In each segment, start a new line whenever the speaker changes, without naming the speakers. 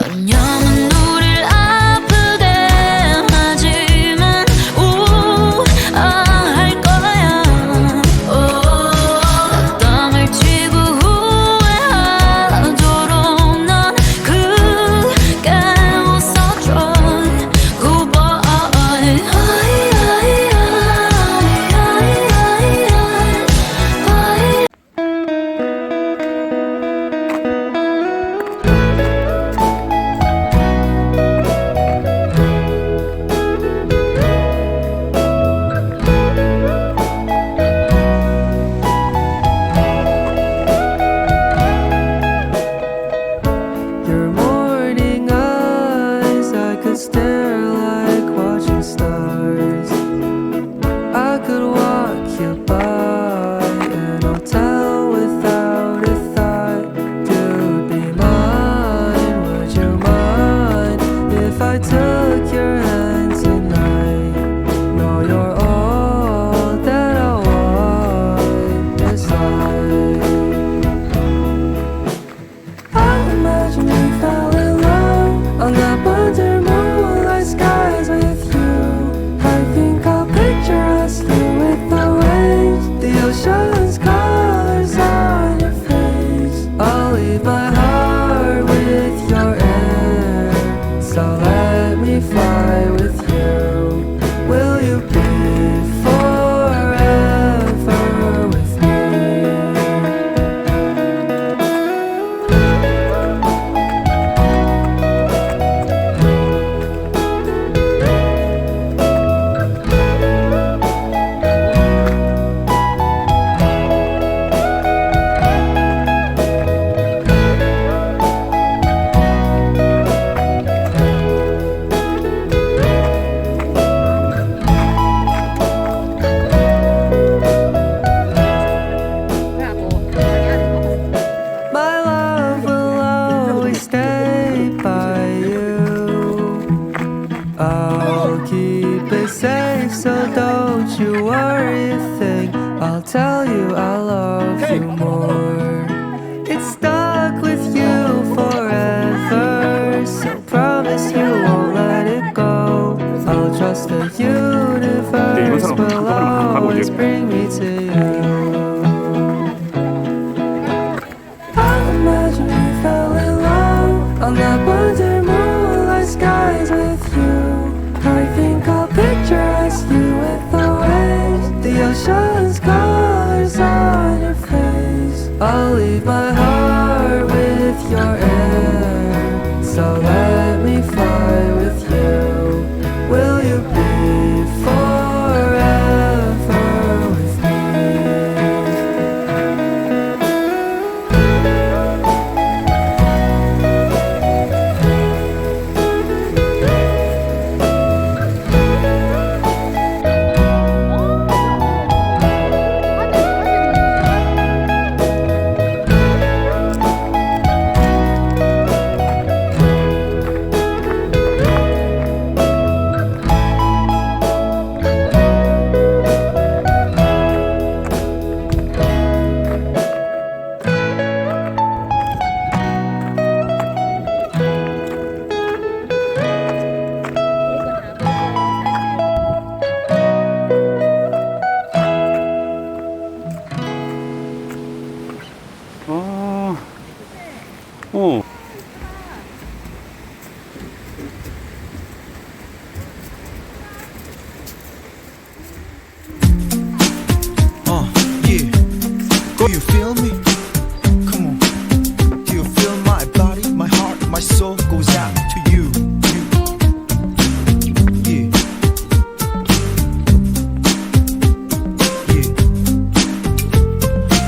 왜냐면 우릴 아프게 하지만 우아할 거야. 땀을 치고 후회하도록 난 크게 웃어줘. Goodbye.
Your morning eyes, I could stare like watching stars. I could walk you by an old town without a thought. You'd be mine, would you mind if I took your hand tonight? No, you're all that I want inside. I imagine we fell in love on the under moonlight skies with you. I think I'll picture us here with the waves, the ocean's colors on your face. I'll leave my heart with your air, so let me fly with you. Will you be forever with me? My love will always stay by you. I'll keep it safe, so don't you worry a thing. I'll tell you I love you more. It's stuck with you forever, so promise you won't let it go. I'll trust the universe will always bring me to you. I imagine we fell in love on the under moonlight skies with you. I think I'll picture us you with the waves, the ocean's colors on your face. I'll leave my heart with your air, so let me fly with you. Will you be forever with me?
Yeah. Do you feel me? Come on. Do you feel my body, my heart, my soul goes out to you? Yeah. Yeah.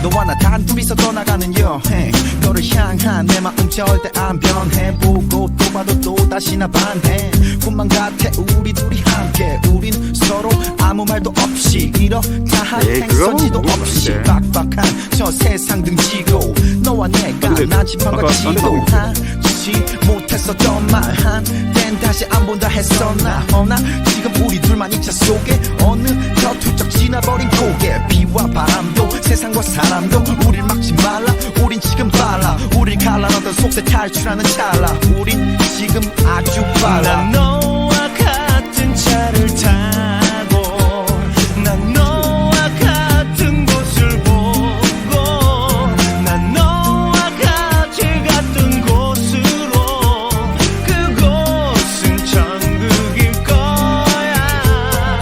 너와 나 단둘이서 떠나가는 여행, 너를 향한 내 마음 절대 안 변해. 보고 또 봐도 또 다시나 반해. 꿈만 같아 우리 둘이 함께. 우린 서로 아무 말도 없이 이렇다 할 행선지도 없이 빡빡한 저 세상 등지고 너와 내가 난 지팡과 지도 하지 못했었던 말 한 땐 다시 안 본다 했었나. 허나 지금 우리 둘만 이 차 속에 어느덧 훌쩍 지나버린 고개. 비와 바람도 세상과 사람도 우릴 막지 말라. 우린 지금 발라. 우릴 갈라놓던 속세 탈출하는 찰나. 우린 지금 아주 빨라.
난 너와 같은 차를 타고 난 너와 같은 곳을 보고 난 너와 같이 갔던 곳으로 그곳은 천국일 거야.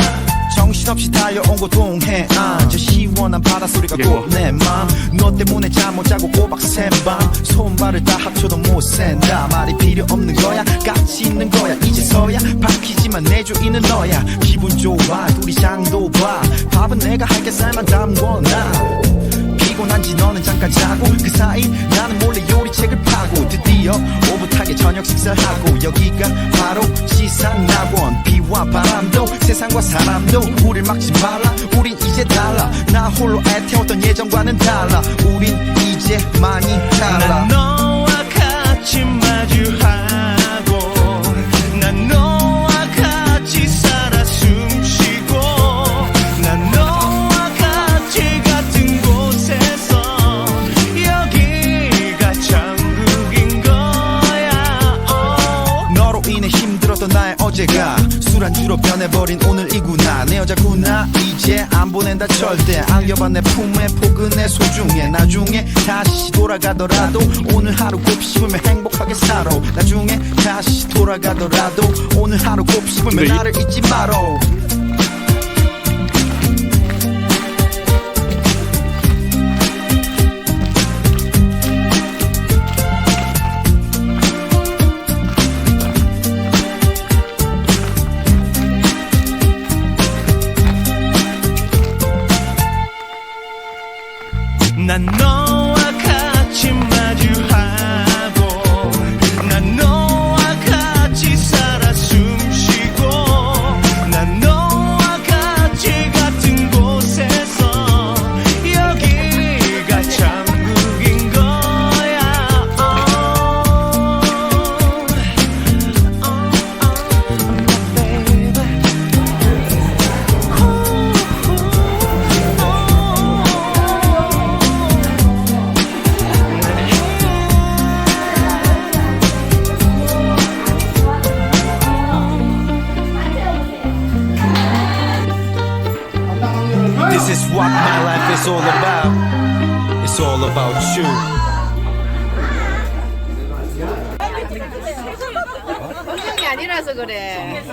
정신없이 달려온 곳 동해안 저 시원한 바닷소리가 꼭 내 맘. 너 때문에 잠 못 자고 꼬박 샌밤 손발을 다 합쳐도 못 샌다. 말이 필요 없는 거야 같이 있는 거야 이제서야 밝히지만 내 주인은 너야. 기분 좋아 둘이 장도 봐 밥은 내가 할게 쌀만 담궈놔. 피곤한지 너는 잠깐 자고 그 사이 나는 몰래 요리책을 파고 드디어 오붓하게 저녁 식사를 하고 여기가 바로 시상낙원. 비와 바람도 세상과 사람도 우릴 막지 말라. 우린 이제 달라. 나 홀로 애태웠던 예전과는 달라. 우린 이제 많이 달라.
난 너와 같이 마주하고 난 너와 같이 살아 숨쉬고 난 너와 같이 같은 곳에서 여기가 천국인 거야.
너로 인해 힘들었던 나의 어제가 술안주로 변해버린 오늘이구나. 내 여자구나 이제 안 보낸다 절대. 안겨봐 내 품에 포근해 소중해. 나중에 다시 돌아가더라도 오늘 하루 곱씹으며 행복하게 살아. 나중에 다시 돌아가더라도 오늘 하루 곱씹으며 나를 잊지 마라.
난 너와 같이 마주하고 난 너와 같이 살아 숨쉬고 난 너와 같이 같은 곳에서 여기가 천국인 거야.
This is what my life is all about. It's all about you.
운동이 아니라서 그래.